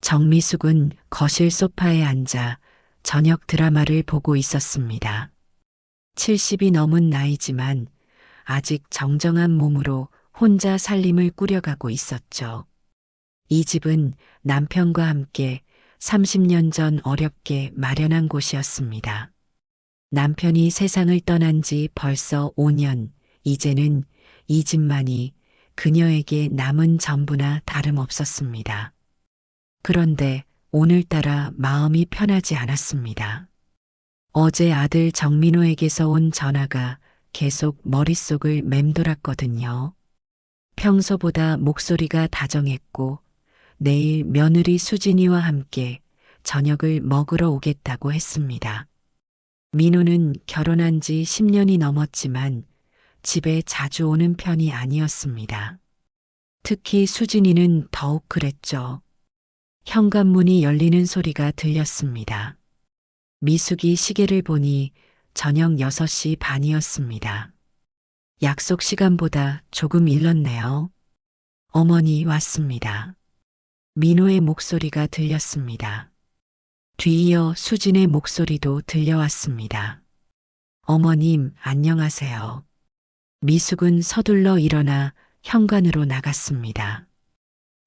정미숙은 거실 소파에 앉아 저녁 드라마를 보고 있었습니다. 70이 넘은 나이지만 아직 정정한 몸으로 혼자 살림을 꾸려가고 있었죠. 이 집은 남편과 함께 30년 전 어렵게 마련한 곳이었습니다. 남편이 세상을 떠난 지 벌써 5년, 이제는 이 집만이 그녀에게 남은 전부나 다름없었습니다. 그런데 오늘따라 마음이 편하지 않았습니다. 어제 아들 정민호에게서 온 전화가 계속 머릿속을 맴돌았거든요. 평소보다 목소리가 다정했고 내일 며느리 수진이와 함께 저녁을 먹으러 오겠다고 했습니다. 민호는 결혼한 지 10년이 넘었지만 집에 자주 오는 편이 아니었습니다. 특히 수진이는 더욱 그랬죠. 현관문이 열리는 소리가 들렸습니다. 미숙이 시계를 보니 저녁 6시 반이었습니다. 약속 시간보다 조금 일렀네요. 어머니 왔습니다. 민호의 목소리가 들렸습니다. 뒤이어 수진의 목소리도 들려왔습니다. 어머님, 안녕하세요. 미숙은 서둘러 일어나 현관으로 나갔습니다.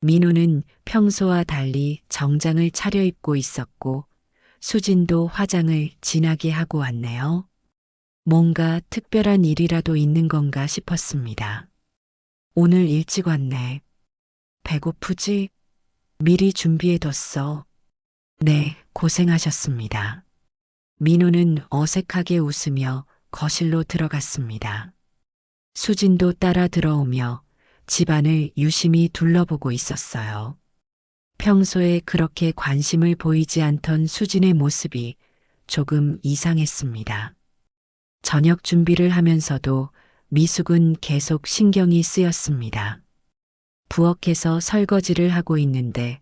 민호는 평소와 달리 정장을 차려입고 있었고 수진도 화장을 진하게 하고 왔네요. 뭔가 특별한 일이라도 있는 건가 싶었습니다. 오늘 일찍 왔네. 배고프지? 미리 준비해뒀어. 네, 고생하셨습니다. 민호는 어색하게 웃으며 거실로 들어갔습니다. 수진도 따라 들어오며 집안을 유심히 둘러보고 있었어요. 평소에 그렇게 관심을 보이지 않던 수진의 모습이 조금 이상했습니다. 저녁 준비를 하면서도 미숙은 계속 신경이 쓰였습니다. 부엌에서 설거지를 하고 있는데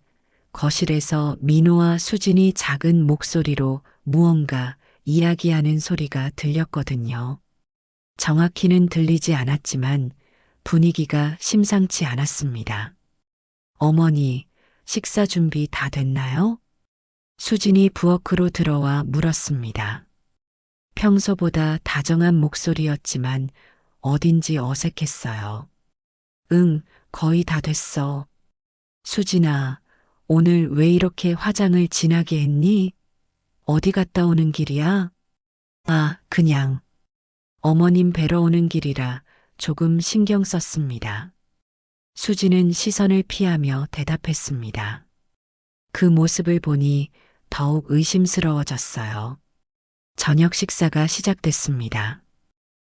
거실에서 민호와 수진이 작은 목소리로 무언가 이야기하는 소리가 들렸거든요. 정확히는 들리지 않았지만 분위기가 심상치 않았습니다. 어머니, 식사 준비 다 됐나요? 수진이 부엌으로 들어와 물었습니다. 평소보다 다정한 목소리였지만 어딘지 어색했어요. 응, 거의 다 됐어. 수진아, 오늘 왜 이렇게 화장을 진하게 했니? 어디 갔다 오는 길이야? 아, 그냥. 어머님 뵈러 오는 길이라 조금 신경 썼습니다. 수지는 시선을 피하며 대답했습니다. 그 모습을 보니 더욱 의심스러워졌어요. 저녁 식사가 시작됐습니다.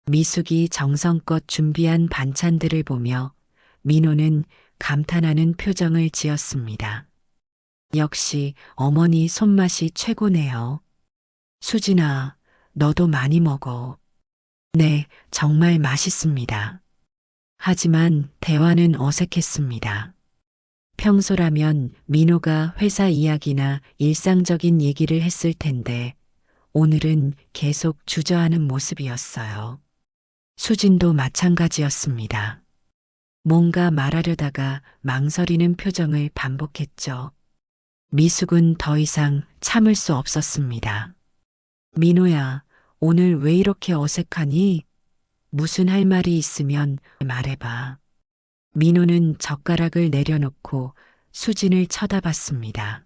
미숙이 정성껏 준비한 반찬들을 보며 민호는 감탄하는 표정을 지었습니다. 역시 어머니 손맛이 최고네요. 수진아, 너도 많이 먹어. 네, 정말 맛있습니다. 하지만 대화는 어색했습니다. 평소라면 민호가 회사 이야기나 일상적인 얘기를 했을 텐데 오늘은 계속 주저하는 모습이었어요. 수진도 마찬가지였습니다. 뭔가 말하려다가 망설이는 표정을 반복했죠. 미숙은 더 이상 참을 수 없었습니다. 민호야, 오늘 왜 이렇게 어색하니? 무슨 할 말이 있으면 말해봐. 민호는 젓가락을 내려놓고 수진을 쳐다봤습니다.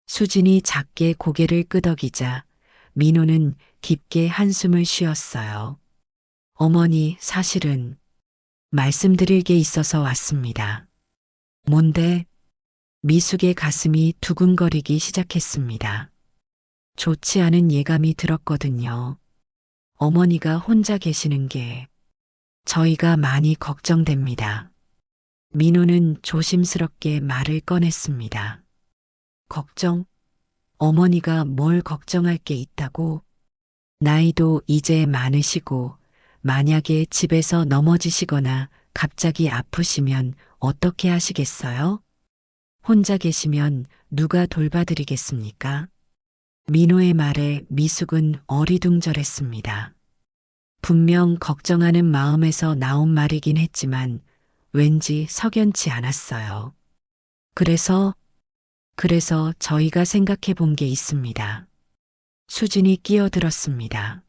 수진이 작게 고개를 끄덕이자 민호는 깊게 한숨을 쉬었어요. 어머니, 사실은 말씀드릴 게 있어서 왔습니다. 뭔데? 미숙의 가슴이 두근거리기 시작했습니다. 좋지 않은 예감이 들었거든요. 어머니가 혼자 계시는 게 저희가 많이 걱정됩니다. 민호는 조심스럽게 말을 꺼냈습니다. 걱정? 어머니가 뭘 걱정할 게 있다고? 나이도 이제 많으시고 만약에 집에서 넘어지시거나 갑자기 아프시면 어떻게 하시겠어요? 혼자 계시면 누가 돌봐드리겠습니까? 민호의 말에 미숙은 어리둥절했습니다. 분명 걱정하는 마음에서 나온 말이긴 했지만 왠지 석연치 않았어요. 그래서 그래서 저희가 생각해 본 게 있습니다. 수진이 끼어들었습니다.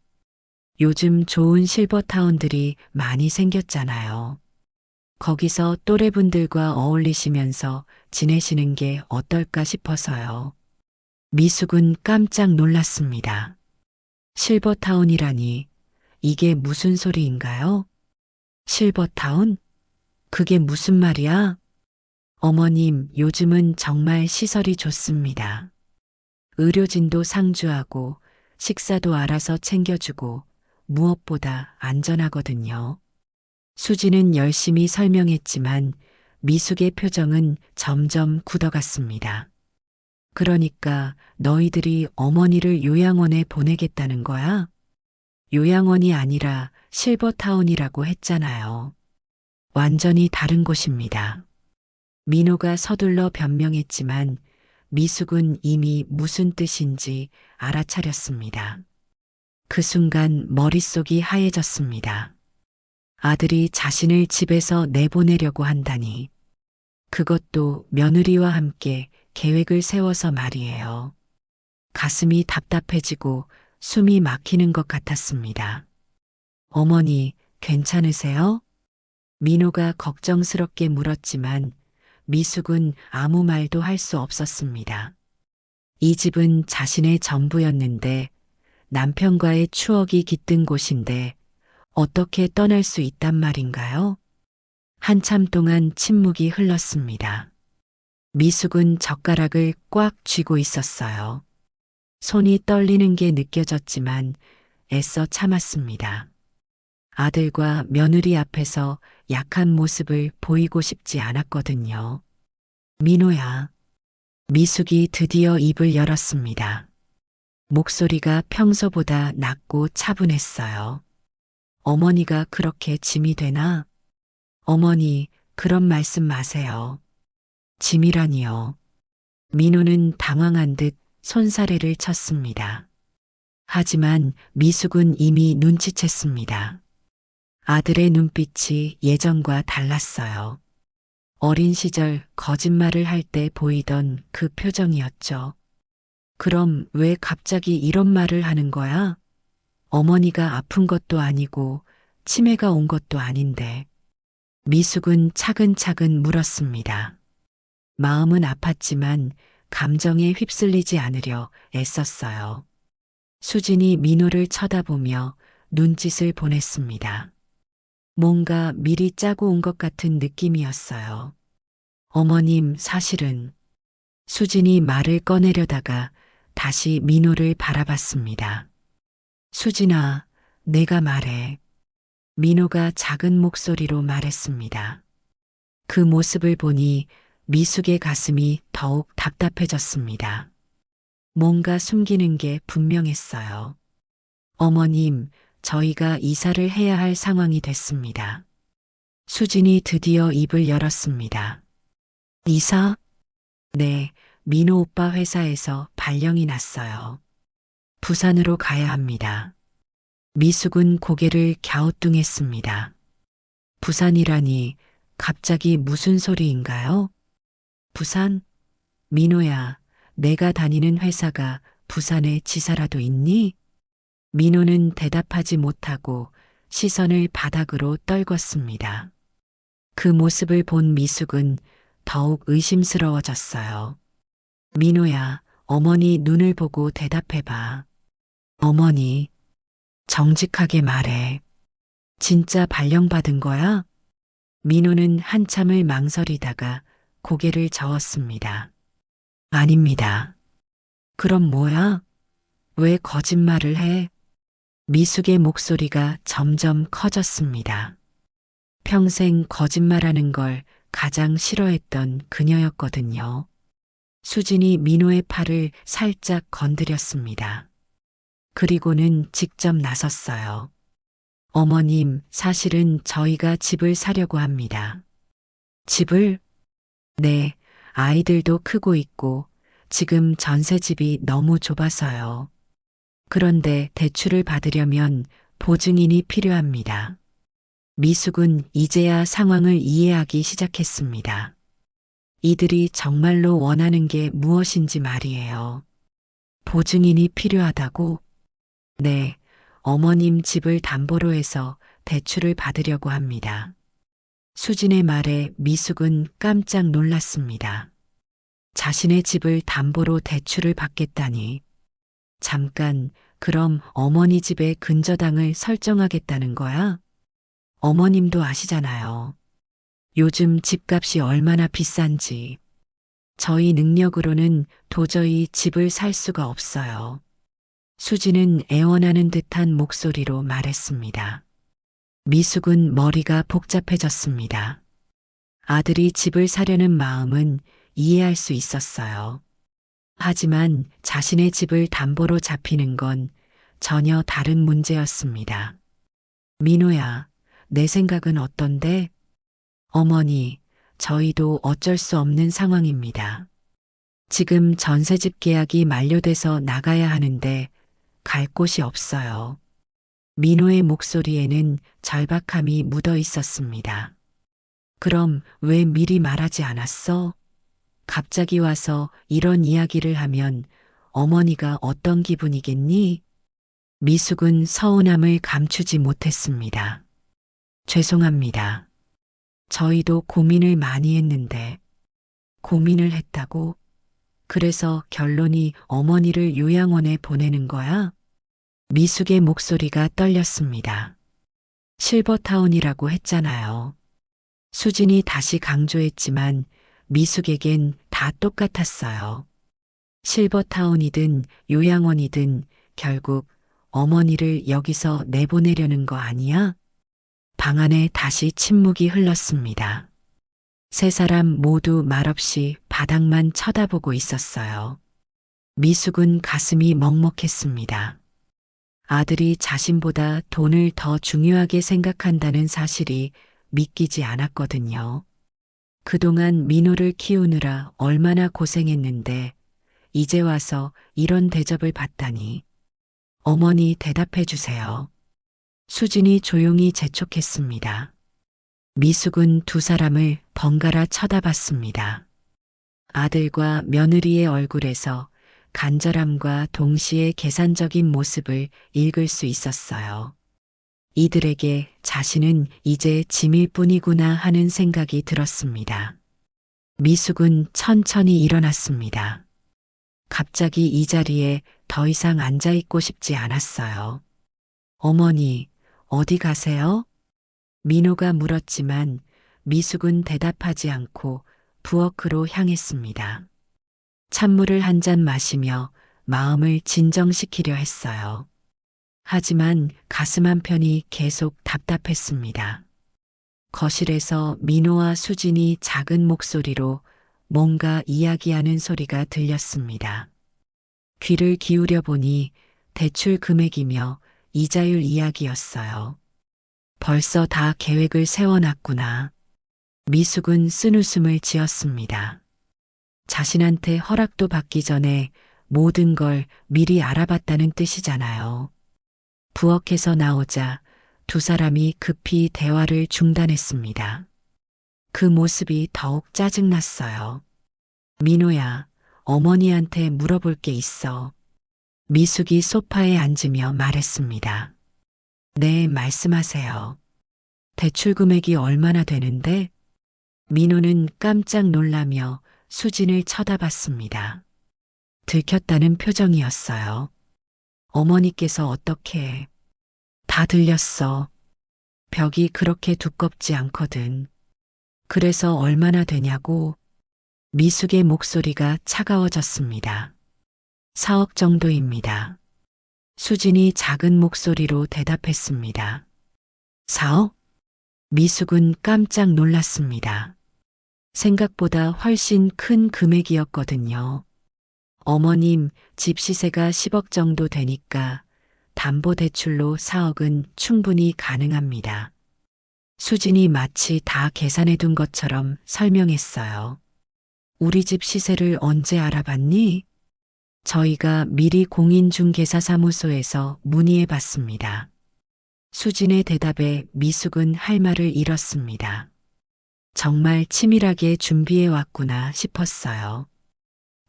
요즘 좋은 실버타운들이 많이 생겼잖아요. 거기서 또래분들과 어울리시면서 지내시는 게 어떨까 싶어서요. 미숙은 깜짝 놀랐습니다. 실버타운이라니, 이게 무슨 소리인가요? 실버타운? 그게 무슨 말이야? 어머님, 요즘은 정말 시설이 좋습니다. 의료진도 상주하고 식사도 알아서 챙겨주고 무엇보다 안전하거든요. 수지는 열심히 설명했지만 미숙의 표정은 점점 굳어갔습니다. 그러니까 너희들이 어머니를 요양원에 보내겠다는 거야? 요양원이 아니라 실버타운이라고 했잖아요. 완전히 다른 곳입니다. 민호가 서둘러 변명했지만 미숙은 이미 무슨 뜻인지 알아차렸습니다. 그 순간 머릿속이 하얘졌습니다. 아들이 자신을 집에서 내보내려고 한다니. 그것도 며느리와 함께 계획을 세워서 말이에요. 가슴이 답답해지고 숨이 막히는 것 같았습니다. 어머니, 괜찮으세요? 민호가 걱정스럽게 물었지만 미숙은 아무 말도 할 수 없었습니다. 이 집은 자신의 전부였는데 남편과의 추억이 깃든 곳인데 어떻게 떠날 수 있단 말인가요? 한참 동안 침묵이 흘렀습니다. 미숙은 젓가락을 꽉 쥐고 있었어요. 손이 떨리는 게 느껴졌지만 애써 참았습니다. 아들과 며느리 앞에서 약한 모습을 보이고 싶지 않았거든요. 민호야. 미숙이 드디어 입을 열었습니다. 목소리가 평소보다 낮고 차분했어요. 어머니가 그렇게 짐이 되나? 어머니, 그런 말씀 마세요. 짐이라니요. 민호는 당황한 듯 손사래를 쳤습니다. 하지만 미숙은 이미 눈치챘습니다. 아들의 눈빛이 예전과 달랐어요. 어린 시절 거짓말을 할 때 보이던 그 표정이었죠. 그럼 왜 갑자기 이런 말을 하는 거야? 어머니가 아픈 것도 아니고 치매가 온 것도 아닌데. 미숙은 차근차근 물었습니다. 마음은 아팠지만 감정에 휩쓸리지 않으려 애썼어요. 수진이 민호를 쳐다보며 눈짓을 보냈습니다. 뭔가 미리 짜고 온 것 같은 느낌이었어요. 어머님, 사실은 수진이 말을 꺼내려다가 다시 민호를 바라봤습니다. 수진아, 내가 말해. 민호가 작은 목소리로 말했습니다. 그 모습을 보니 미숙의 가슴이 더욱 답답해졌습니다. 뭔가 숨기는 게 분명했어요. 어머님, 저희가 이사를 해야 할 상황이 됐습니다. 수진이 드디어 입을 열었습니다. 이사? 네, 민호 오빠 회사에서 발령이 났어요. 부산으로 가야 합니다. 미숙은 고개를 갸우뚱했습니다. 부산이라니 갑자기 무슨 소리인가요? 부산? 민호야, 내가 다니는 회사가 부산에 지사라도 있니? 민호는 대답하지 못하고 시선을 바닥으로 떨궜습니다. 그 모습을 본 미숙은 더욱 의심스러워졌어요. 민호야, 어머니 눈을 보고 대답해봐. 어머니, 정직하게 말해. 진짜 발령받은 거야? 민호는 한참을 망설이다가 고개를 저었습니다. 아닙니다. 그럼 뭐야? 왜 거짓말을 해? 미숙의 목소리가 점점 커졌습니다. 평생 거짓말하는 걸 가장 싫어했던 그녀였거든요. 수진이 민호의 팔을 살짝 건드렸습니다. 그리고는 직접 나섰어요. 어머님, 사실은 저희가 집을 사려고 합니다. 집을? 네, 아이들도 크고 있고 지금 전셋집이 너무 좁아서요. 그런데 대출을 받으려면 보증인이 필요합니다. 미숙은 이제야 상황을 이해하기 시작했습니다. 이들이 정말로 원하는 게 무엇인지 말이에요. 보증인이 필요하다고? 네, 어머님 집을 담보로 해서 대출을 받으려고 합니다. 수진의 말에 미숙은 깜짝 놀랐습니다. 자신의 집을 담보로 대출을 받겠다니. 잠깐, 그럼 어머니 집에 근저당을 설정하겠다는 거야? 어머님도 아시잖아요. 요즘 집값이 얼마나 비싼지. 저희 능력으로는 도저히 집을 살 수가 없어요. 수지는 애원하는 듯한 목소리로 말했습니다. 미숙은 머리가 복잡해졌습니다. 아들이 집을 사려는 마음은 이해할 수 있었어요. 하지만 자신의 집을 담보로 잡히는 건 전혀 다른 문제였습니다. 민호야, 내 생각은 어떤데? 어머니, 저희도 어쩔 수 없는 상황입니다. 지금 전세집 계약이 만료돼서 나가야 하는데 갈 곳이 없어요. 민호의 목소리에는 절박함이 묻어 있었습니다. 그럼 왜 미리 말하지 않았어? 갑자기 와서 이런 이야기를 하면 어머니가 어떤 기분이겠니? 미숙은 서운함을 감추지 못했습니다. 죄송합니다. 저희도 고민을 많이 했는데, 고민을 했다고? 그래서 결론이 어머니를 요양원에 보내는 거야? 미숙의 목소리가 떨렸습니다. 실버타운이라고 했잖아요. 수진이 다시 강조했지만 미숙에겐 다 똑같았어요. 실버타운이든 요양원이든 결국 어머니를 여기서 내보내려는 거 아니야? 방 안에 다시 침묵이 흘렀습니다. 세 사람 모두 말없이 바닥만 쳐다보고 있었어요. 미숙은 가슴이 먹먹했습니다. 아들이 자신보다 돈을 더 중요하게 생각한다는 사실이 믿기지 않았거든요. 그동안 민호를 키우느라 얼마나 고생했는데 이제 와서 이런 대접을 받다니. 어머니 대답해 주세요. 수진이 조용히 재촉했습니다. 미숙은 두 사람을 번갈아 쳐다봤습니다. 아들과 며느리의 얼굴에서 간절함과 동시에 계산적인 모습을 읽을 수 있었어요. 이들에게 자신은 이제 짐일 뿐이구나 하는 생각이 들었습니다. 미숙은 천천히 일어났습니다. 갑자기 이 자리에 더 이상 앉아 있고 싶지 않았어요. 어머니, 어디 가세요? 민호가 물었지만 미숙은 대답하지 않고 부엌으로 향했습니다. 찬물을 한 잔 마시며 마음을 진정시키려 했어요. 하지만 가슴 한편이 계속 답답했습니다. 거실에서 민호와 수진이 작은 목소리로 뭔가 이야기하는 소리가 들렸습니다. 귀를 기울여 보니 대출 금액이며 이자율 이야기였어요. 벌써 다 계획을 세워놨구나. 미숙은 쓴웃음을 지었습니다. 자신한테 허락도 받기 전에 모든 걸 미리 알아봤다는 뜻이잖아요. 부엌에서 나오자 두 사람이 급히 대화를 중단했습니다. 그 모습이 더욱 짜증났어요. 민호야, 어머니한테 물어볼 게 있어. 미숙이 소파에 앉으며 말했습니다. 네, 말씀하세요. 대출 금액이 얼마나 되는데? 민호는 깜짝 놀라며 수진을 쳐다봤습니다. 들켰다는 표정이었어요. 어머니께서 어떻게? 다 들렸어. 벽이 그렇게 두껍지 않거든. 그래서 얼마나 되냐고? 미숙의 목소리가 차가워졌습니다. 4억 정도입니다. 수진이 작은 목소리로 대답했습니다. 4억? 미숙은 깜짝 놀랐습니다. 생각보다 훨씬 큰 금액이었거든요. 어머님, 집 시세가 10억 정도 되니까 담보대출로 4억은 충분히 가능합니다. 수진이 마치 다 계산해 둔 것처럼 설명했어요. 우리 집 시세를 언제 알아봤니? 저희가 미리 공인중개사사무소에서 문의해 봤습니다. 수진의 대답에 미숙은 할 말을 잃었습니다. 정말 치밀하게 준비해 왔구나 싶었어요.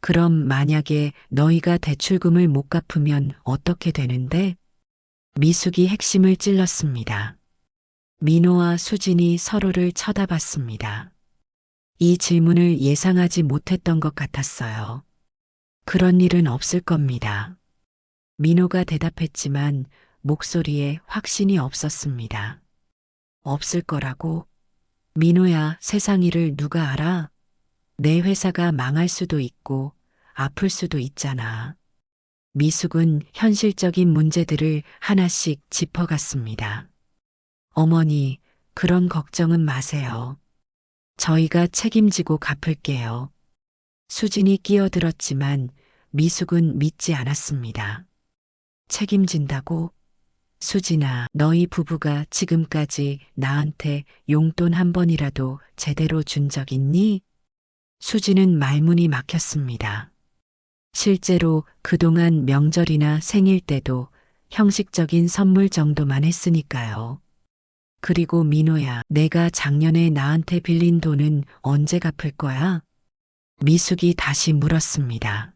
그럼 만약에 너희가 대출금을 못 갚으면 어떻게 되는데? 미숙이 핵심을 찔렀습니다. 민호와 수진이 서로를 쳐다봤습니다. 이 질문을 예상하지 못했던 것 같았어요. 그런 일은 없을 겁니다. 민호가 대답했지만 목소리에 확신이 없었습니다. 없을 거라고? 민호야, 세상 일을 누가 알아? 내 회사가 망할 수도 있고 아플 수도 있잖아. 미숙은 현실적인 문제들을 하나씩 짚어갔습니다. 어머니, 그런 걱정은 마세요. 저희가 책임지고 갚을게요. 수진이 끼어들었지만 미숙은 믿지 않았습니다. 책임진다고? 수진아, 너희 부부가 지금까지 나한테 용돈 한 번이라도 제대로 준 적 있니? 수진은 말문이 막혔습니다. 실제로 그동안 명절이나 생일 때도 형식적인 선물 정도만 했으니까요. 그리고 민호야, 내가 작년에 나한테 빌린 돈은 언제 갚을 거야? 미숙이 다시 물었습니다.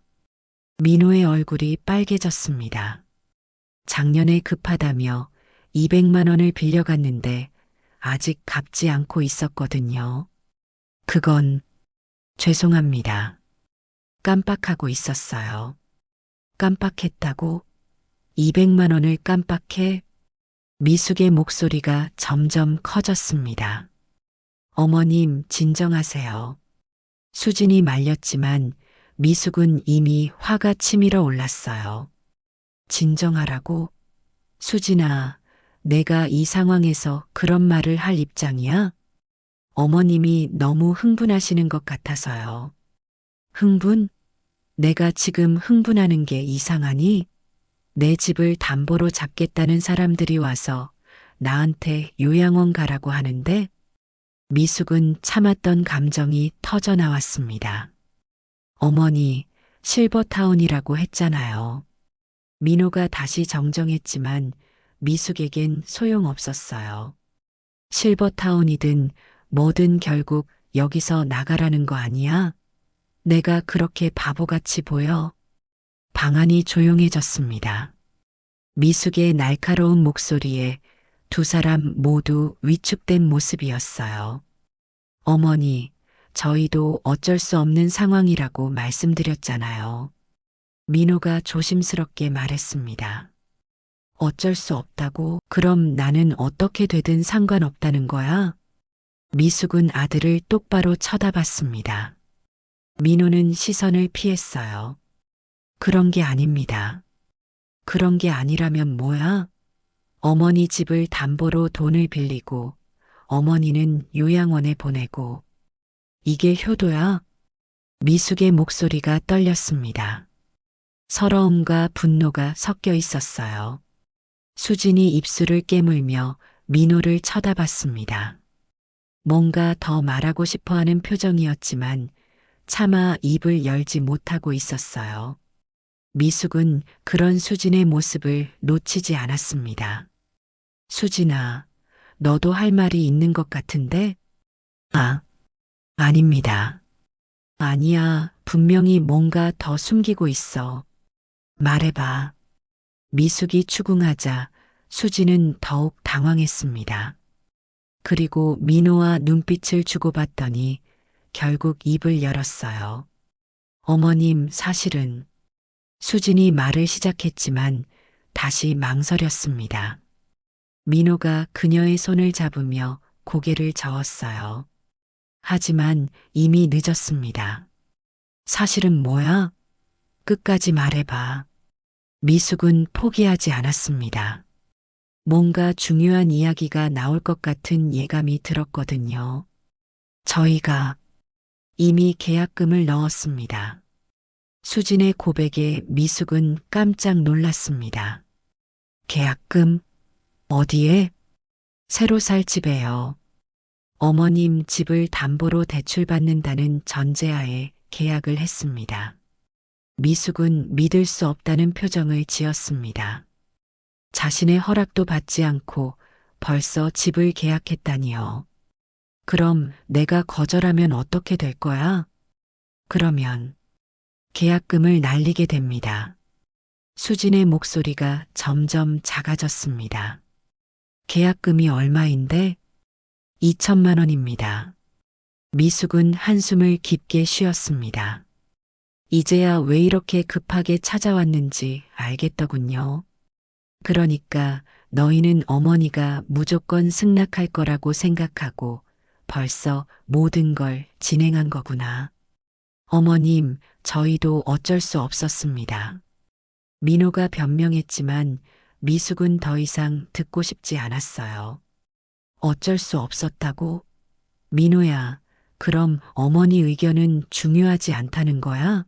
민호의 얼굴이 빨개졌습니다. 작년에 급하다며 200만 원을 빌려갔는데 아직 갚지 않고 있었거든요. 그건 죄송합니다. 깜빡하고 있었어요. 깜빡했다고? 200만 원을 깜빡해? 미숙의 목소리가 점점 커졌습니다. 어머님, 진정하세요. 수진이 말렸지만 미숙은 이미 화가 치밀어 올랐어요. 진정하라고? 수진아, 내가 이 상황에서 그런 말을 할 입장이야? 어머님이 너무 흥분하시는 것 같아서요. 흥분? 내가 지금 흥분하는 게 이상하니? 내 집을 담보로 잡겠다는 사람들이 와서 나한테 요양원 가라고 하는데? 미숙은 참았던 감정이 터져 나왔습니다. 어머니, 실버타운이라고 했잖아요. 민호가 다시 정정했지만 미숙에겐 소용없었어요. 실버타운이든 뭐든 결국 여기서 나가라는 거 아니야? 내가 그렇게 바보같이 보여? 방안이 조용해졌습니다. 미숙의 날카로운 목소리에 두 사람 모두 위축된 모습이었어요. 어머니, 저희도 어쩔 수 없는 상황이라고 말씀드렸잖아요. 민호가 조심스럽게 말했습니다. 어쩔 수 없다고? 그럼 나는 어떻게 되든 상관없다는 거야? 미숙은 아들을 똑바로 쳐다봤습니다. 민호는 시선을 피했어요. 그런 게 아닙니다. 그런 게 아니라면 뭐야? 어머니 집을 담보로 돈을 빌리고 어머니는 요양원에 보내고 이게 효도야? 미숙의 목소리가 떨렸습니다. 서러움과 분노가 섞여 있었어요. 수진이 입술을 깨물며 민호를 쳐다봤습니다. 뭔가 더 말하고 싶어 하는 표정이었지만 차마 입을 열지 못하고 있었어요. 미숙은 그런 수진의 모습을 놓치지 않았습니다. 수진아, 너도 할 말이 있는 것 같은데? 아, 아닙니다. 아니야, 분명히 뭔가 더 숨기고 있어. 말해봐. 미숙이 추궁하자 수진은 더욱 당황했습니다. 그리고 민호와 눈빛을 주고받더니 결국 입을 열었어요. 어머님, 사실은 수진이 말을 시작했지만 다시 망설였습니다. 민호가 그녀의 손을 잡으며 고개를 저었어요. 하지만 이미 늦었습니다. 사실은 뭐야? 끝까지 말해봐. 미숙은 포기하지 않았습니다. 뭔가 중요한 이야기가 나올 것 같은 예감이 들었거든요. 저희가 이미 계약금을 넣었습니다. 수진의 고백에 미숙은 깜짝 놀랐습니다. 계약금? 어디에? 새로 살 집에요. 어머님 집을 담보로 대출받는다는 전제하에 계약을 했습니다. 미숙은 믿을 수 없다는 표정을 지었습니다. 자신의 허락도 받지 않고 벌써 집을 계약했다니요. 그럼 내가 거절하면 어떻게 될 거야? 그러면 계약금을 날리게 됩니다. 수진의 목소리가 점점 작아졌습니다. 계약금이 얼마인데? 2천만 원입니다. 미숙은 한숨을 깊게 쉬었습니다. 이제야 왜 이렇게 급하게 찾아왔는지 알겠더군요. 그러니까 너희는 어머니가 무조건 승낙할 거라고 생각하고 벌써 모든 걸 진행한 거구나. 어머님, 저희도 어쩔 수 없었습니다. 민호가 변명했지만 미숙은 더 이상 듣고 싶지 않았어요. 어쩔 수 없었다고? 민호야, 그럼 어머니 의견은 중요하지 않다는 거야?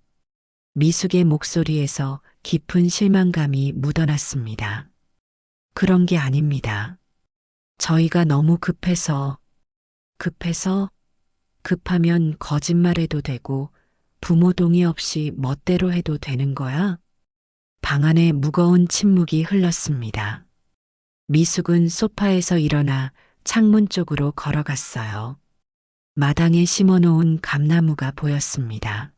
미숙의 목소리에서 깊은 실망감이 묻어났습니다. 그런 게 아닙니다. 저희가 너무 급해서, 급하면 거짓말해도 되고 부모 동의 없이 멋대로 해도 되는 거야? 방 안에 무거운 침묵이 흘렀습니다. 미숙은 소파에서 일어나 창문 쪽으로 걸어갔어요. 마당에 심어놓은 감나무가 보였습니다.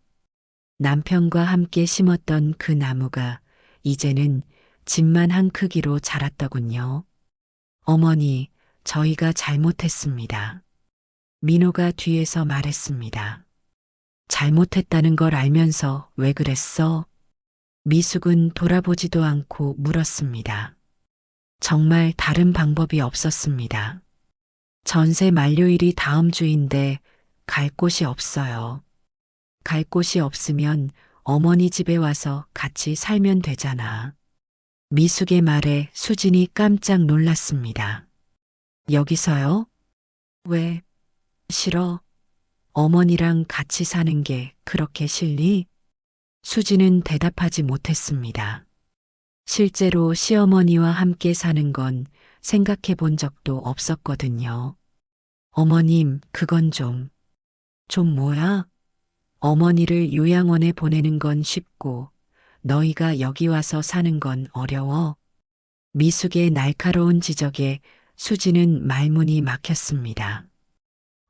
남편과 함께 심었던 그 나무가 이제는 집만 한 크기로 자랐더군요. 어머니, 저희가 잘못했습니다. 민호가 뒤에서 말했습니다. 잘못했다는 걸 알면서 왜 그랬어? 미숙은 돌아보지도 않고 물었습니다. 정말 다른 방법이 없었습니다. 전세 만료일이 다음 주인데 갈 곳이 없어요. 갈 곳이 없으면 어머니 집에 와서 같이 살면 되잖아. 미숙의 말에 수진이 깜짝 놀랐습니다. 여기서요? 왜? 싫어? 어머니랑 같이 사는 게 그렇게 싫니? 수진은 대답하지 못했습니다. 실제로 시어머니와 함께 사는 건 생각해 본 적도 없었거든요. 어머님, 그건 좀 뭐야? 어머니를 요양원에 보내는 건 쉽고 너희가 여기 와서 사는 건 어려워. 미숙의 날카로운 지적에 수지는 말문이 막혔습니다.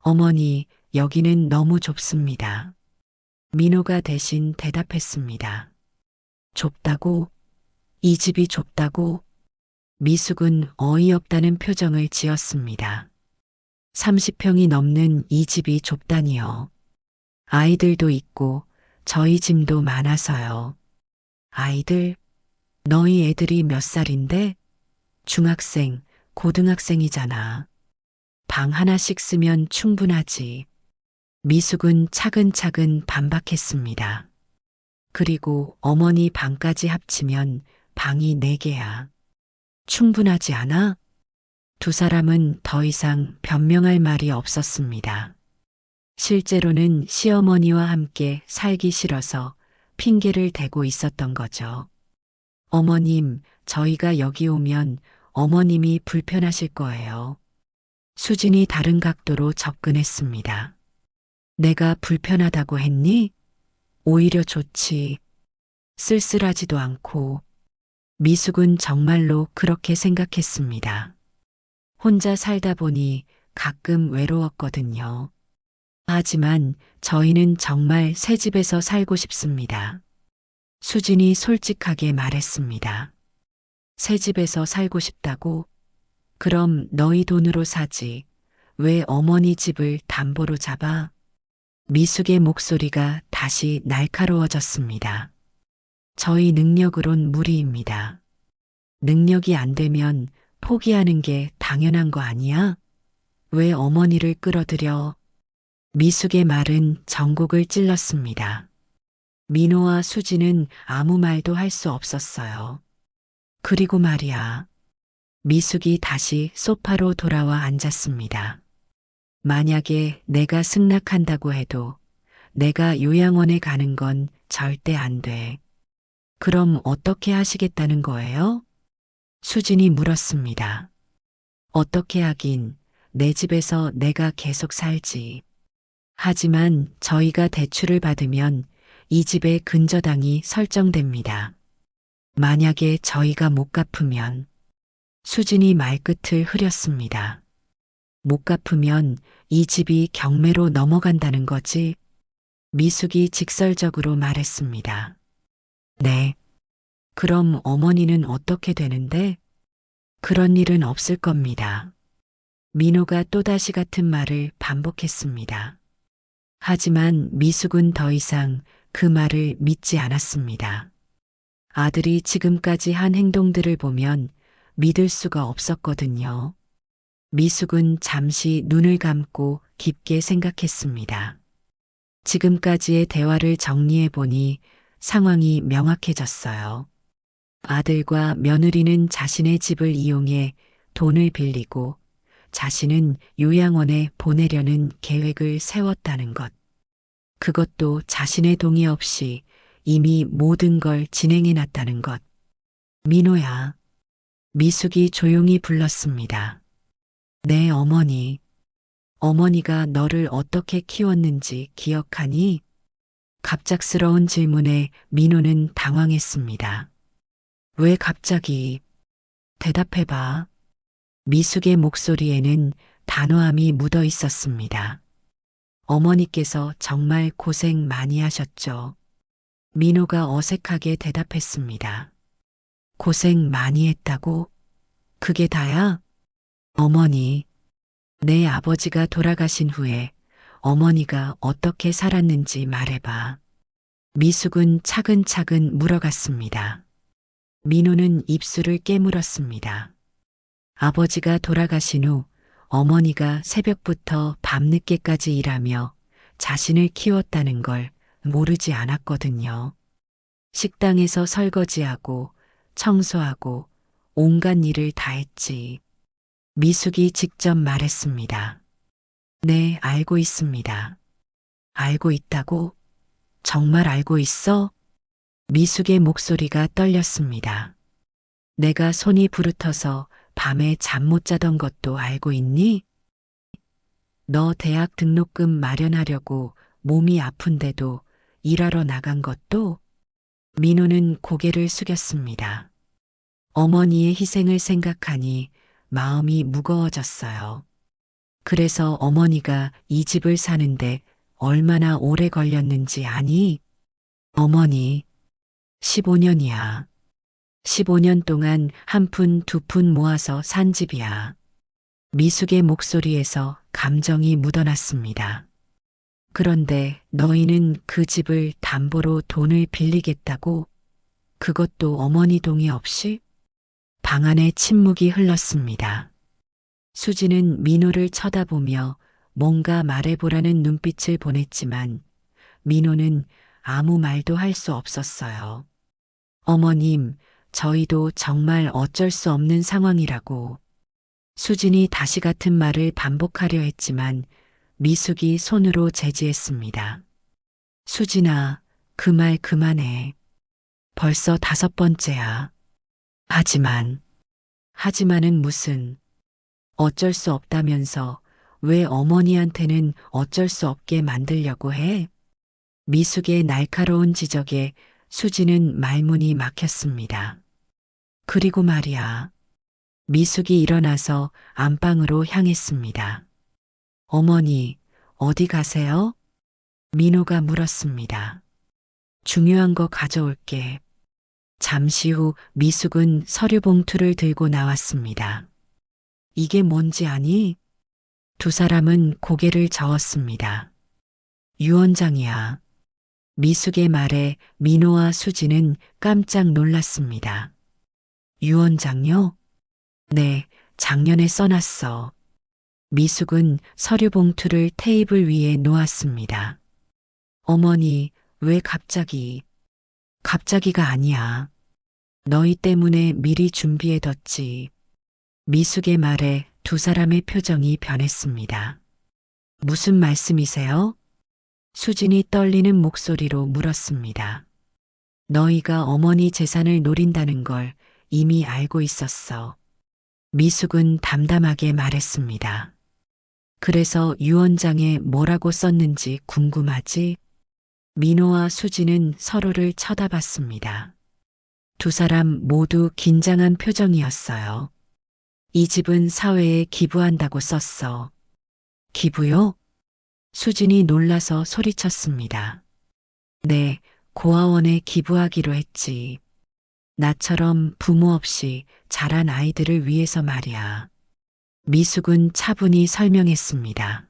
어머니, 여기는 너무 좁습니다. 민호가 대신 대답했습니다. 좁다고? 이 집이 좁다고? 미숙은 어이없다는 표정을 지었습니다. 30평이 넘는 이 집이 좁다니요. 아이들도 있고 저희 짐도 많아서요. 아이들? 너희 애들이 몇 살인데? 중학생, 고등학생이잖아. 방 하나씩 쓰면 충분하지. 미숙은 차근차근 반박했습니다. 그리고 어머니 방까지 합치면 방이 4개야. 충분하지 않아? 두 사람은 더 이상 변명할 말이 없었습니다. 실제로는 시어머니와 함께 살기 싫어서 핑계를 대고 있었던 거죠. 어머님, 저희가 여기 오면 어머님이 불편하실 거예요. 수진이 다른 각도로 접근했습니다. 내가 불편하다고 했니? 오히려 좋지. 쓸쓸하지도 않고. 미숙은 정말로 그렇게 생각했습니다. 혼자 살다 보니 가끔 외로웠거든요. 하지만 저희는 정말 새 집에서 살고 싶습니다. 수진이 솔직하게 말했습니다. 새 집에서 살고 싶다고? 그럼 너희 돈으로 사지. 왜 어머니 집을 담보로 잡아? 미숙의 목소리가 다시 날카로워졌습니다. 저희 능력으론 무리입니다. 능력이 안 되면 포기하는 게 당연한 거 아니야? 왜 어머니를 끌어들여? 미숙의 말은 전곡을 찔렀습니다. 민호와 수지는 아무 말도 할 수 없었어요. 그리고 말이야. 미숙이 다시 소파로 돌아와 앉았습니다. 만약에 내가 승낙한다고 해도 내가 요양원에 가는 건 절대 안 돼. 그럼 어떻게 하시겠다는 거예요? 수진이 물었습니다. 어떻게 하긴 내 집에서 내가 계속 살지. 하지만 저희가 대출을 받으면 이 집의 근저당이 설정됩니다. 만약에 저희가 못 갚으면 수진이 말끝을 흐렸습니다. 못 갚으면 이 집이 경매로 넘어간다는 거지. 미숙이 직설적으로 말했습니다. 네. 그럼 어머니는 어떻게 되는데? 그런 일은 없을 겁니다. 민호가 또다시 같은 말을 반복했습니다. 하지만 미숙은 더 이상 그 말을 믿지 않았습니다. 아들이 지금까지 한 행동들을 보면 믿을 수가 없었거든요. 미숙은 잠시 눈을 감고 깊게 생각했습니다. 지금까지의 대화를 정리해 보니 상황이 명확해졌어요. 아들과 며느리는 자신의 집을 이용해 돈을 빌리고 자신은 요양원에 보내려는 계획을 세웠다는 것. 그것도 자신의 동의 없이 이미 모든 걸 진행해 놨다는 것. 민호야. 미숙이 조용히 불렀습니다. 내 어머니. 어머니가 너를 어떻게 키웠는지 기억하니? 갑작스러운 질문에 민호는 당황했습니다. 왜 갑자기? 대답해봐. 미숙의 목소리에는 단호함이 묻어 있었습니다. 어머니께서 정말 고생 많이 하셨죠. 민호가 어색하게 대답했습니다. 고생 많이 했다고? 그게 다야? 어머니, 내 아버지가 돌아가신 후에 어머니가 어떻게 살았는지 말해봐. 미숙은 차근차근 물어갔습니다. 민호는 입술을 깨물었습니다. 아버지가 돌아가신 후 어머니가 새벽부터 밤늦게까지 일하며 자신을 키웠다는 걸 모르지 않았거든요. 식당에서 설거지하고 청소하고 온갖 일을 다 했지. 미숙이 직접 말했습니다. 네, 알고 있습니다. 알고 있다고? 정말 알고 있어? 미숙의 목소리가 떨렸습니다. 내가 손이 부르터서 밤에 잠 못 자던 것도 알고 있니? 너 대학 등록금 마련하려고 몸이 아픈데도 일하러 나간 것도? 민호는 고개를 숙였습니다. 어머니의 희생을 생각하니 마음이 무거워졌어요. 그래서 어머니가 이 집을 사는데 얼마나 오래 걸렸는지 아니? 어머니, 15년이야. 15년 동안 한 푼 두 푼 모아서 산 집이야. 미숙의 목소리에서 감정이 묻어났습니다. 그런데 너희는 그 집을 담보로 돈을 빌리겠다고? 그것도 어머니 동의 없이? 방 안에 침묵이 흘렀습니다. 수지는 민호를 쳐다보며 뭔가 말해보라는 눈빛을 보냈지만 민호는 아무 말도 할 수 없었어요. 어머님, 저희도 정말 어쩔 수 없는 상황이라고. 수진이 다시 같은 말을 반복하려 했지만 미숙이 손으로 제지했습니다. 수진아, 그 말 그만해. 벌써 5번째야. 하지만은 무슨, 어쩔 수 없다면서 왜 어머니한테는 어쩔 수 없게 만들려고 해? 미숙의 날카로운 지적에 수지는 말문이 막혔습니다. 그리고 말이야. 미숙이 일어나서 안방으로 향했습니다. 어머니, 어디 가세요? 민호가 물었습니다. 중요한 거 가져올게. 잠시 후 미숙은 서류 봉투를 들고 나왔습니다. 이게 뭔지 아니? 두 사람은 고개를 저었습니다. 유언장이야. 미숙의 말에 민호와 수지는 깜짝 놀랐습니다. 유언장요? 네, 작년에 써놨어. 미숙은 서류 봉투를 테이블 위에 놓았습니다. 어머니, 왜 갑자기? 갑자기가 아니야. 너희 때문에 미리 준비해뒀지. 미숙의 말에 두 사람의 표정이 변했습니다. 무슨 말씀이세요? 수진이 떨리는 목소리로 물었습니다. 너희가 어머니 재산을 노린다는 걸 이미 알고 있었어. 미숙은 담담하게 말했습니다. 그래서 유언장에 뭐라고 썼는지 궁금하지? 민호와 수진은 서로를 쳐다봤습니다. 두 사람 모두 긴장한 표정이었어요. 이 집은 사회에 기부한다고 썼어. 기부요? 수진이 놀라서 소리쳤습니다. 네, 고아원에 기부하기로 했지. 나처럼 부모 없이 자란 아이들을 위해서 말이야. 미숙은 차분히 설명했습니다.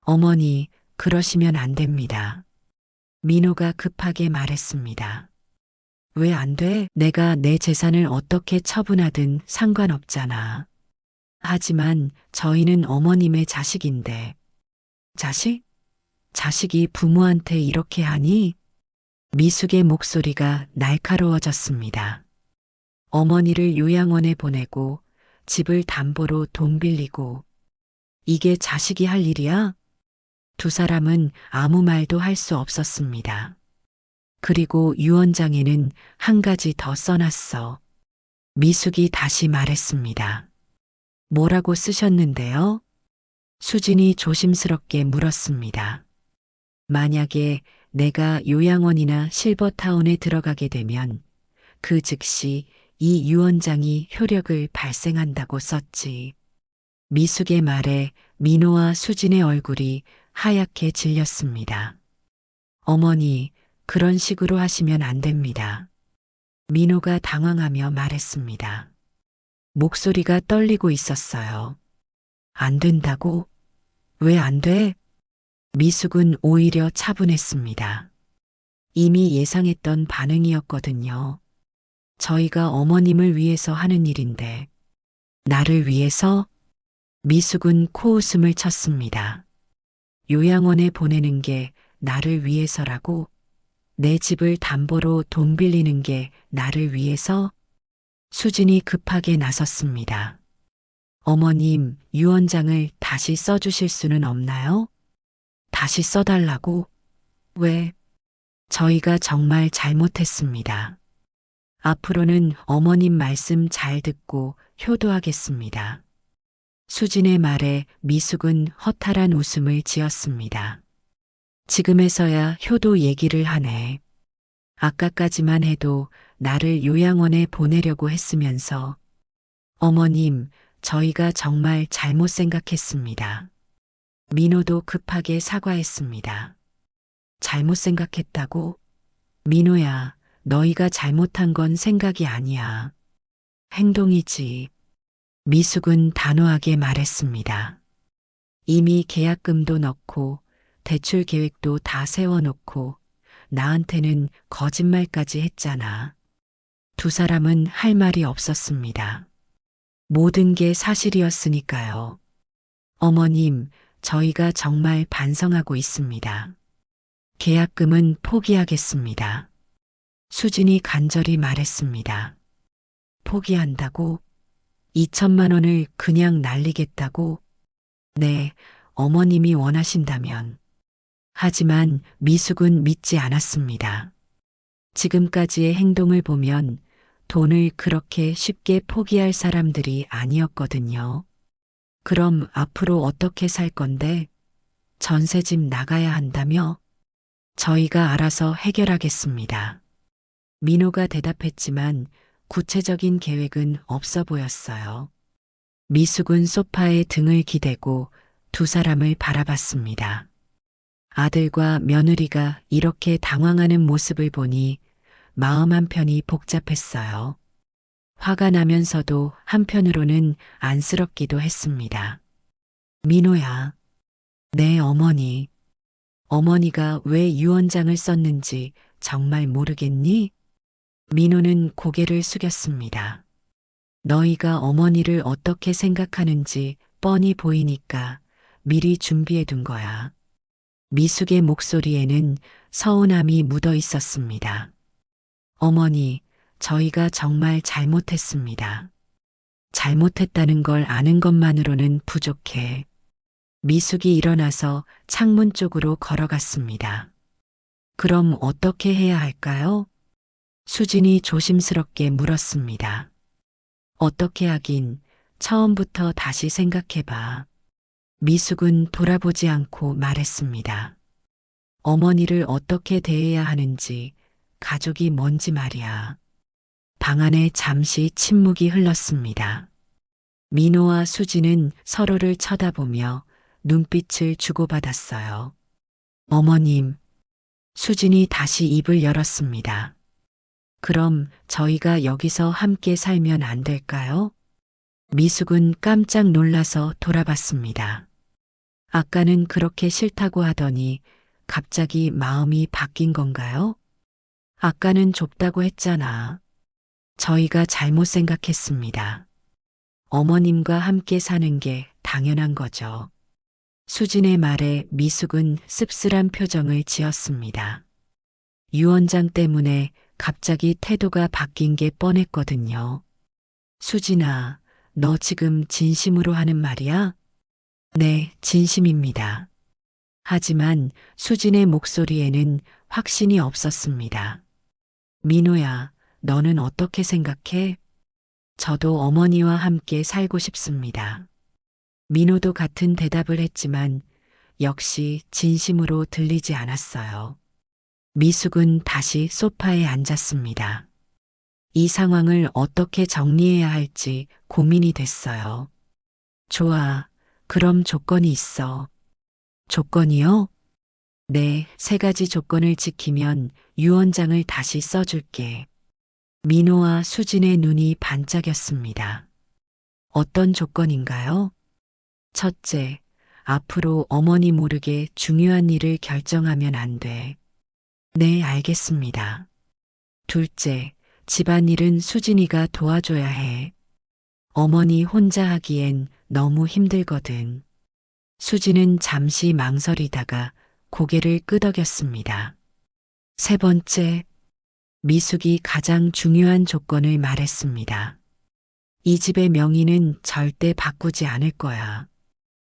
어머니, 그러시면 안 됩니다. 민호가 급하게 말했습니다. 왜 안 돼? 내가 내 재산을 어떻게 처분하든 상관없잖아. 하지만 저희는 어머님의 자식인데. 자식? 자식이 부모한테 이렇게 하니? 미숙의 목소리가 날카로워졌습니다. 어머니를 요양원에 보내고 집을 담보로 돈 빌리고 이게 자식이 할 일이야? 두 사람은 아무 말도 할 수 없었습니다. 그리고 유언장에는 한 가지 더 써놨어. 미숙이 다시 말했습니다. 뭐라고 쓰셨는데요? 수진이 조심스럽게 물었습니다. 만약에 내가 요양원이나 실버타운에 들어가게 되면 그 즉시 이 유언장이 효력을 발생한다고 썼지. 미숙의 말에 민호와 수진의 얼굴이 하얗게 질렸습니다. 어머니, 그런 식으로 하시면 안 됩니다. 민호가 당황하며 말했습니다. 목소리가 떨리고 있었어요. 안 된다고? 왜 안 돼? 미숙은 오히려 차분했습니다. 이미 예상했던 반응이었거든요. 저희가 어머님을 위해서 하는 일인데, 나를 위해서? 미숙은 코웃음을 쳤습니다. 요양원에 보내는 게 나를 위해서라고? 내 집을 담보로 돈 빌리는 게 나를 위해서? 수진이 급하게 나섰습니다. 어머님, 유언장을 다시 써주실 수는 없나요? 다시 써달라고? 왜? 저희가 정말 잘못했습니다. 앞으로는 어머님 말씀 잘 듣고 효도하겠습니다. 수진의 말에 미숙은 허탈한 웃음을 지었습니다. 지금에서야 효도 얘기를 하네. 아까까지만 해도 나를 요양원에 보내려고 했으면서. 어머님, 저희가 정말 잘못 생각했습니다. 민호도 급하게 사과했습니다. 잘못 생각했다고? 민호야, 너희가 잘못한 건 생각이 아니야. 행동이지. 미숙은 단호하게 말했습니다. 이미 계약금도 넣고 대출 계획도 다 세워놓고 나한테는 거짓말까지 했잖아. 두 사람은 할 말이 없었습니다. 모든 게 사실이었으니까요. 어머님, 저희가 정말 반성하고 있습니다. 계약금은 포기하겠습니다. 수진이 간절히 말했습니다. 포기한다고? 2천만 원을 그냥 날리겠다고? 네, 어머님이 원하신다면. 하지만 미숙은 믿지 않았습니다. 지금까지의 행동을 보면 돈을 그렇게 쉽게 포기할 사람들이 아니었거든요. 그럼 앞으로 어떻게 살 건데? 전세집 나가야 한다며? 저희가 알아서 해결하겠습니다. 민호가 대답했지만 구체적인 계획은 없어 보였어요. 미숙은 소파에 등을 기대고 두 사람을 바라봤습니다. 아들과 며느리가 이렇게 당황하는 모습을 보니 마음 한편이 복잡했어요. 화가 나면서도 한편으로는 안쓰럽기도 했습니다. 민호야, 내 어머니. 어머니가 왜 유언장을 썼는지 정말 모르겠니? 민호는 고개를 숙였습니다. 너희가 어머니를 어떻게 생각하는지 뻔히 보이니까 미리 준비해 둔 거야. 미숙의 목소리에는 서운함이 묻어 있었습니다. 어머니, 저희가 정말 잘못했습니다. 잘못했다는 걸 아는 것만으로는 부족해. 미숙이 일어나서 창문 쪽으로 걸어갔습니다. 그럼 어떻게 해야 할까요? 수진이 조심스럽게 물었습니다. 어떻게 하긴 처음부터 다시 생각해봐. 미숙은 돌아보지 않고 말했습니다. 어머니를 어떻게 대해야 하는지, 가족이 뭔지 말이야. 방 안에 잠시 침묵이 흘렀습니다. 민호와 수진은 서로를 쳐다보며 눈빛을 주고받았어요. 어머님, 수진이 다시 입을 열었습니다. 그럼 저희가 여기서 함께 살면 안 될까요? 미숙은 깜짝 놀라서 돌아봤습니다. 아까는 그렇게 싫다고 하더니 갑자기 마음이 바뀐 건가요? 아까는 좁다고 했잖아. 저희가 잘못 생각했습니다. 어머님과 함께 사는 게 당연한 거죠. 수진의 말에 미숙은 씁쓸한 표정을 지었습니다. 유 원장 때문에 갑자기 태도가 바뀐 게 뻔했거든요. 수진아, 너 지금 진심으로 하는 말이야? 네, 진심입니다. 하지만 수진의 목소리에는 확신이 없었습니다. 민호야, 너는 어떻게 생각해? 저도 어머니와 함께 살고 싶습니다. 민호도 같은 대답을 했지만 역시 진심으로 들리지 않았어요. 미숙은 다시 소파에 앉았습니다. 이 상황을 어떻게 정리해야 할지 고민이 됐어요. 좋아, 그럼 조건이 있어. 조건이요? 네, 3가지 조건을 지키면 유 원장을 다시 써줄게. 민호와 수진의 눈이 반짝였습니다. 어떤 조건인가요? 첫째, 앞으로 어머니 모르게 중요한 일을 결정하면 안 돼. 네, 알겠습니다. 둘째, 집안일은 수진이가 도와줘야 해. 어머니 혼자 하기엔 너무 힘들거든. 수진은 잠시 망설이다가 고개를 끄덕였습니다. 세 번째, 미숙이 가장 중요한 조건을 말했습니다. 이 집의 명의는 절대 바꾸지 않을 거야.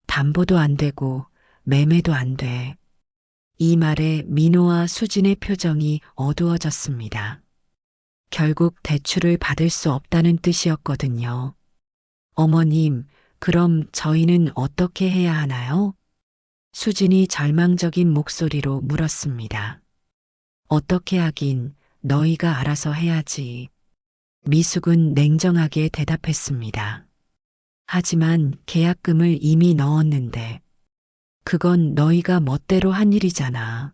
담보도 안 되고 매매도 안 돼. 이 말에 민호와 수진의 표정이 어두워졌습니다. 결국 대출을 받을 수 없다는 뜻이었거든요. 어머님, 그럼 저희는 어떻게 해야 하나요? 수진이 절망적인 목소리로 물었습니다. 어떻게 하긴 너희가 알아서 해야지. 미숙은 냉정하게 대답했습니다. 하지만 계약금을 이미 넣었는데 그건 너희가 멋대로 한 일이잖아.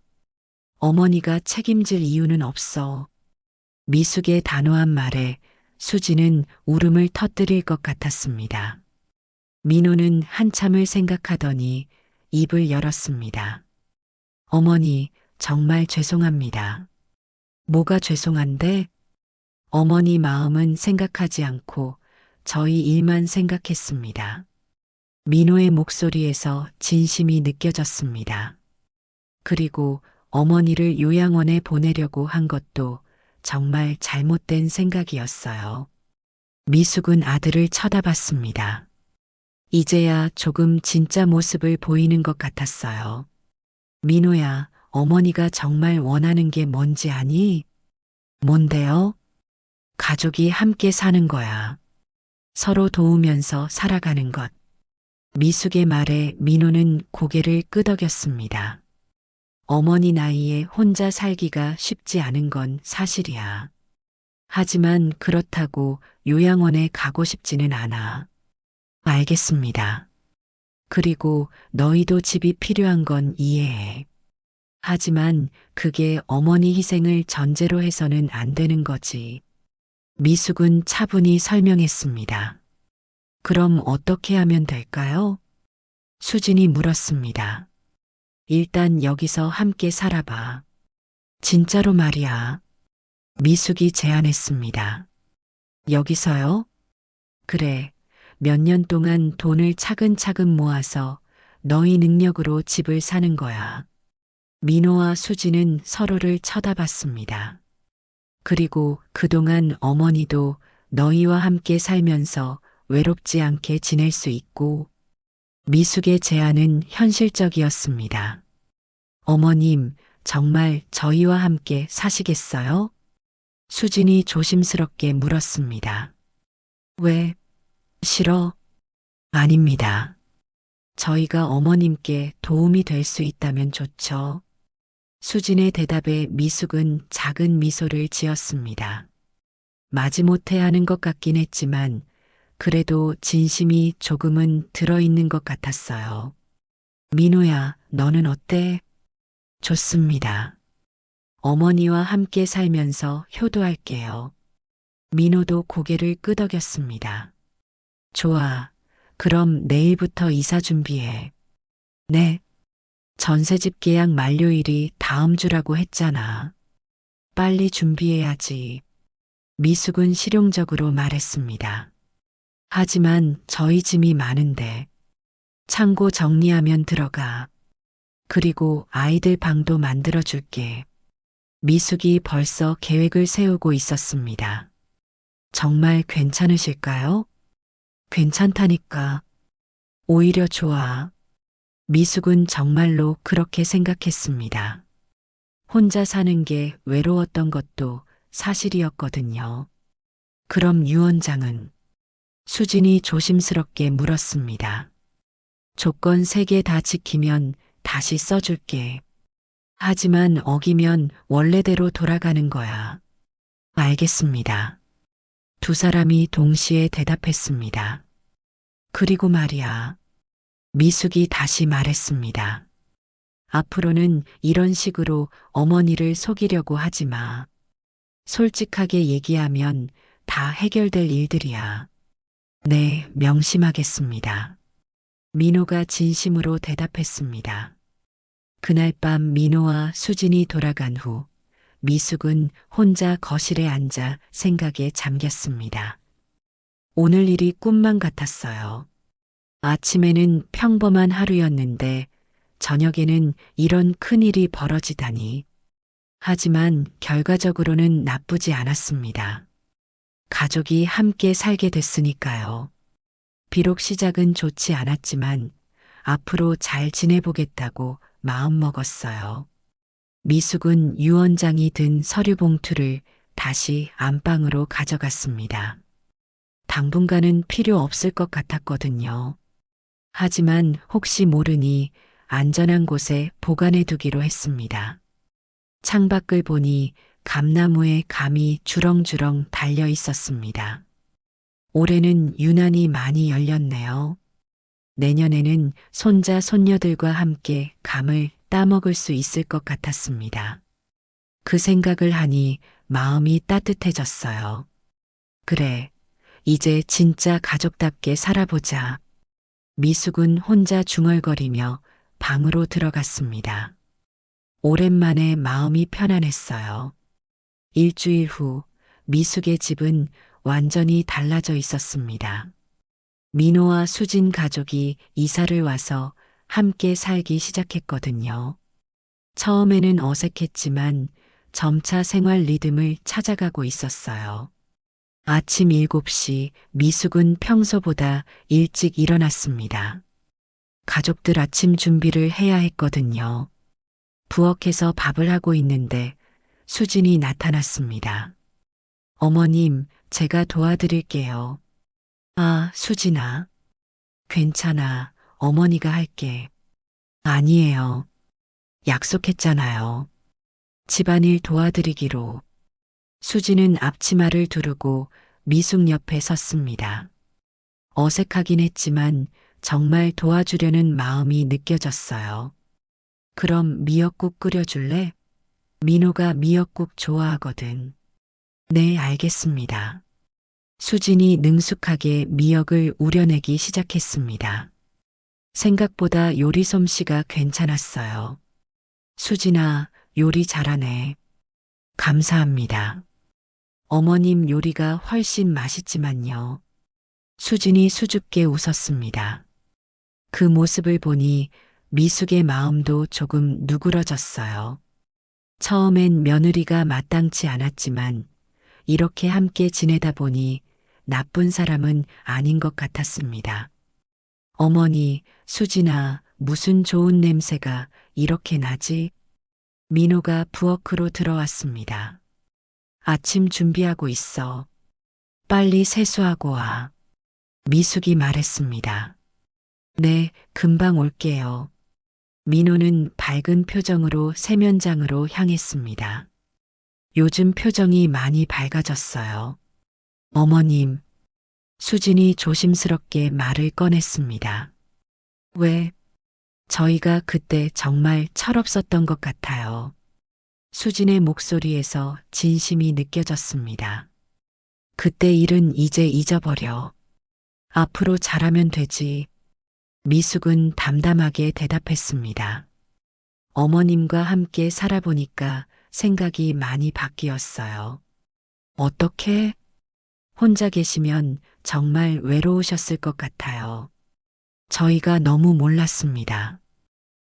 어머니가 책임질 이유는 없어. 미숙의 단호한 말에 수지는 울음을 터뜨릴 것 같았습니다. 민호는 한참을 생각하더니 입을 열었습니다. 어머니, 정말 죄송합니다. 뭐가 죄송한데? 어머니 마음은 생각하지 않고 저희 일만 생각했습니다. 민호의 목소리에서 진심이 느껴졌습니다. 그리고 어머니를 요양원에 보내려고 한 것도 정말 잘못된 생각이었어요. 미숙은 아들을 쳐다봤습니다. 이제야 조금 진짜 모습을 보이는 것 같았어요. 민호야, 어머니가 정말 원하는 게 뭔지 아니? 뭔데요? 가족이 함께 사는 거야. 서로 도우면서 살아가는 것. 미숙의 말에 민호는 고개를 끄덕였습니다. 어머니 나이에 혼자 살기가 쉽지 않은 건 사실이야. 하지만 그렇다고 요양원에 가고 싶지는 않아. 알겠습니다. 그리고 너희도 집이 필요한 건 이해해. 하지만 그게 어머니 희생을 전제로 해서는 안 되는 거지. 미숙은 차분히 설명했습니다. 그럼 어떻게 하면 될까요? 수진이 물었습니다. 일단 여기서 함께 살아봐. 진짜로 말이야. 미숙이 제안했습니다. 여기서요? 그래. 몇 년 동안 돈을 차근차근 모아서 너희 능력으로 집을 사는 거야. 민호와 수지는 서로를 쳐다봤습니다. 그리고 그동안 어머니도 너희와 함께 살면서 외롭지 않게 지낼 수 있고, 미숙의 제안은 현실적이었습니다. 어머님, 정말 저희와 함께 사시겠어요? 수진이 조심스럽게 물었습니다. 왜? 싫어? 아닙니다. 저희가 어머님께 도움이 될 수 있다면 좋죠. 수진의 대답에 미숙은 작은 미소를 지었습니다. 마지못해 하는 것 같긴 했지만 그래도 진심이 조금은 들어있는 것 같았어요. 민호야, 너는 어때? 좋습니다. 어머니와 함께 살면서 효도할게요. 민호도 고개를 끄덕였습니다. 좋아. 그럼 내일부터 이사 준비해. 네. 전세집 계약 만료일이 다음 주라고 했잖아. 빨리 준비해야지. 미숙은 실용적으로 말했습니다. 하지만 저희 짐이 많은데 창고 정리하면 들어가. 그리고 아이들 방도 만들어 줄게. 미숙이 벌써 계획을 세우고 있었습니다. 정말 괜찮으실까요? 괜찮다니까. 오히려 좋아. 미숙은 정말로 그렇게 생각했습니다. 혼자 사는 게 외로웠던 것도 사실이었거든요. 그럼 유 원장은? 수진이 조심스럽게 물었습니다. 조건 3개 다 지키면 다시 써줄게. 하지만 어기면 원래대로 돌아가는 거야. 알겠습니다. 두 사람이 동시에 대답했습니다. 그리고 말이야. 미숙이 다시 말했습니다. 앞으로는 이런 식으로 어머니를 속이려고 하지 마. 솔직하게 얘기하면 다 해결될 일들이야. 네, 명심하겠습니다. 민호가 진심으로 대답했습니다. 그날 밤 민호와 수진이 돌아간 후 미숙은 혼자 거실에 앉아 생각에 잠겼습니다. 오늘 일이 꿈만 같았어요. 아침에는 평범한 하루였는데 저녁에는 이런 큰일이 벌어지다니. 하지만 결과적으로는 나쁘지 않았습니다. 가족이 함께 살게 됐으니까요. 비록 시작은 좋지 않았지만 앞으로 잘 지내보겠다고 마음먹었어요. 미숙은 유 원장이 든 서류 봉투를 다시 안방으로 가져갔습니다. 당분간은 필요 없을 것 같았거든요. 하지만 혹시 모르니 안전한 곳에 보관해 두기로 했습니다. 창밖을 보니 감나무에 감이 주렁주렁 달려 있었습니다. 올해는 유난히 많이 열렸네요. 내년에는 손자, 손녀들과 함께 감을 따먹을 수 있을 것 같았습니다. 그 생각을 하니 마음이 따뜻해졌어요. 그래, 이제 진짜 가족답게 살아보자. 미숙은 혼자 중얼거리며 방으로 들어갔습니다. 오랜만에 마음이 편안했어요. 일주일 후 미숙의 집은 완전히 달라져 있었습니다. 민호와 수진 가족이 이사를 와서 함께 살기 시작했거든요. 처음에는 어색했지만 점차 생활 리듬을 찾아가고 있었어요. 아침 7시 미숙은 평소보다 일찍 일어났습니다. 가족들 아침 준비를 해야 했거든요. 부엌에서 밥을 하고 있는데 수진이 나타났습니다. 어머님, 제가 도와드릴게요. 아, 수진아. 괜찮아. 어머니가 할게. 아니에요. 약속했잖아요. 집안일 도와드리기로. 수진은 앞치마를 두르고 미숙 옆에 섰습니다. 어색하긴 했지만 정말 도와주려는 마음이 느껴졌어요. 그럼 미역국 끓여줄래? 민호가 미역국 좋아하거든. 네, 알겠습니다. 수진이 능숙하게 미역을 우려내기 시작했습니다. 생각보다 요리 솜씨가 괜찮았어요. 수진아, 요리 잘하네. 감사합니다. 어머님 요리가 훨씬 맛있지만요. 수진이 수줍게 웃었습니다. 그 모습을 보니 미숙의 마음도 조금 누그러졌어요. 처음엔 며느리가 마땅치 않았지만 이렇게 함께 지내다 보니 나쁜 사람은 아닌 것 같았습니다. 어머니, 수진아, 무슨 좋은 냄새가 이렇게 나지? 민호가 부엌으로 들어왔습니다. 아침 준비하고 있어. 빨리 세수하고 와. 미숙이 말했습니다. 네, 금방 올게요. 민호는 밝은 표정으로 세면장으로 향했습니다. 요즘 표정이 많이 밝아졌어요. 어머님, 수진이 조심스럽게 말을 꺼냈습니다. 왜? 저희가 그때 정말 철없었던 것 같아요. 수진의 목소리에서 진심이 느껴졌습니다. 그때 일은 이제 잊어버려. 앞으로 잘하면 되지. 미숙은 담담하게 대답했습니다. 어머님과 함께 살아보니까 생각이 많이 바뀌었어요. 어떻게? 혼자 계시면 정말 외로우셨을 것 같아요. 저희가 너무 몰랐습니다.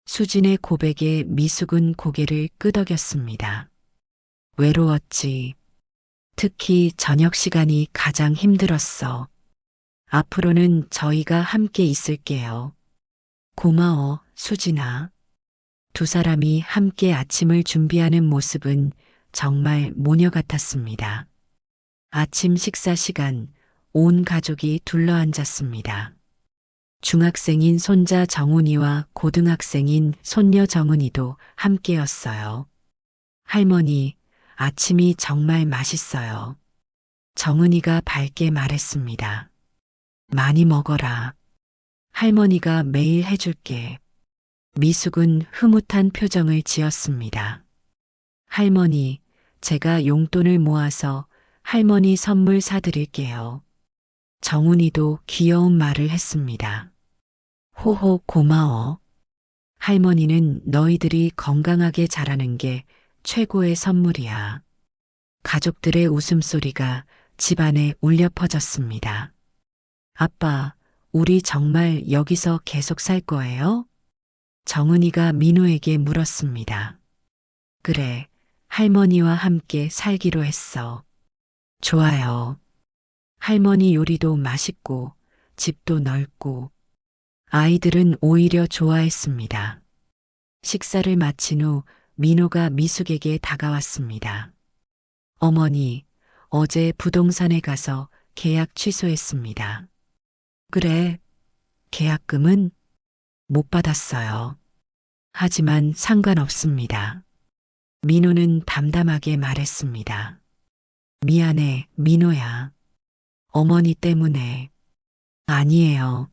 수진의 고백에 미숙은 고개를 끄덕였습니다. 외로웠지. 특히 저녁 시간이 가장 힘들었어. 앞으로는 저희가 함께 있을게요. 고마워, 수진아. 두 사람이 함께 아침을 준비하는 모습은 정말 모녀 같았습니다. 아침 식사 시간, 온 가족이 둘러앉았습니다. 중학생인 손자 정훈이와 고등학생인 손녀 정은이도 함께였어요. 할머니, 아침이 정말 맛있어요. 정은이가 밝게 말했습니다. 많이 먹어라. 할머니가 매일 해줄게. 미숙은 흐뭇한 표정을 지었습니다. 할머니, 제가 용돈을 모아서 할머니 선물 사드릴게요. 정훈이도 귀여운 말을 했습니다. 호호 고마워. 할머니는 너희들이 건강하게 자라는 게 최고의 선물이야. 가족들의 웃음소리가 집안에 울려 퍼졌습니다. 아빠, 우리 정말 여기서 계속 살 거예요? 정은이가 민호에게 물었습니다. 그래, 할머니와 함께 살기로 했어. 좋아요. 할머니 요리도 맛있고, 집도 넓고, 아이들은 오히려 좋아했습니다. 식사를 마친 후 민호가 미숙에게 다가왔습니다. 어머니, 어제 부동산에 가서 계약 취소했습니다. 그래, 계약금은 못 받았어요. 하지만 상관없습니다. 민호는 담담하게 말했습니다. 미안해, 민호야. 어머니 때문에. 아니에요.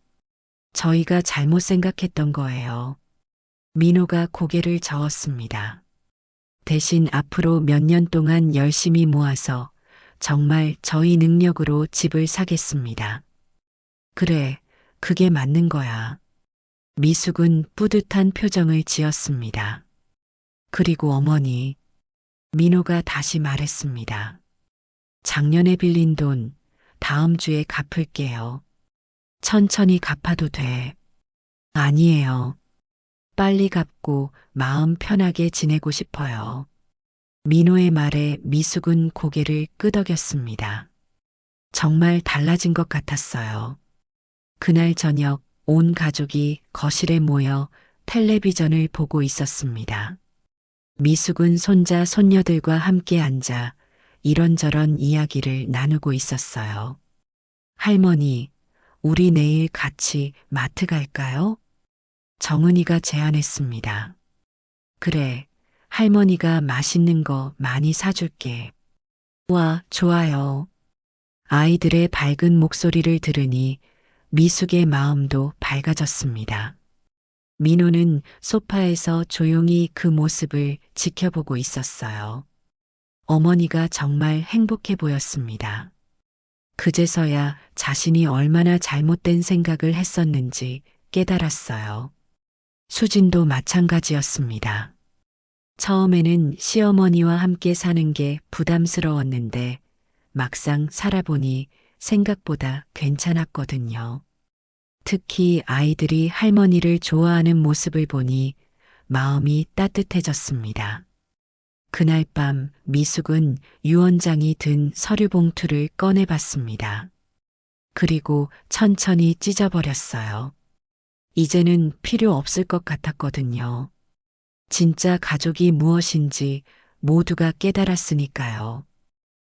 저희가 잘못 생각했던 거예요. 민호가 고개를 저었습니다. 대신 앞으로 몇 년 동안 열심히 모아서 정말 저희 능력으로 집을 사겠습니다. 그래, 그게 맞는 거야. 미숙은 뿌듯한 표정을 지었습니다. 그리고 어머니, 민호가 다시 말했습니다. 작년에 빌린 돈 다음 주에 갚을게요. 천천히 갚아도 돼. 아니에요. 빨리 갚고 마음 편하게 지내고 싶어요. 민호의 말에 미숙은 고개를 끄덕였습니다. 정말 달라진 것 같았어요. 그날 저녁 온 가족이 거실에 모여 텔레비전을 보고 있었습니다. 미숙은 손자 손녀들과 함께 앉아 이런저런 이야기를 나누고 있었어요. 할머니, 우리 내일 같이 마트 갈까요? 정은이가 제안했습니다. 그래, 할머니가 맛있는 거 많이 사줄게. 와, 좋아요. 아이들의 밝은 목소리를 들으니 미숙의 마음도 밝아졌습니다. 민호는 소파에서 조용히 그 모습을 지켜보고 있었어요. 어머니가 정말 행복해 보였습니다. 그제서야 자신이 얼마나 잘못된 생각을 했었는지 깨달았어요. 수진도 마찬가지였습니다. 처음에는 시어머니와 함께 사는 게 부담스러웠는데 막상 살아보니 생각보다 괜찮았거든요. 특히 아이들이 할머니를 좋아하는 모습을 보니 마음이 따뜻해졌습니다. 그날 밤 미숙은 유언장이 든 서류 봉투를 꺼내봤습니다. 그리고 천천히 찢어버렸어요. 이제는 필요 없을 것 같았거든요. 진짜 가족이 무엇인지 모두가 깨달았으니까요.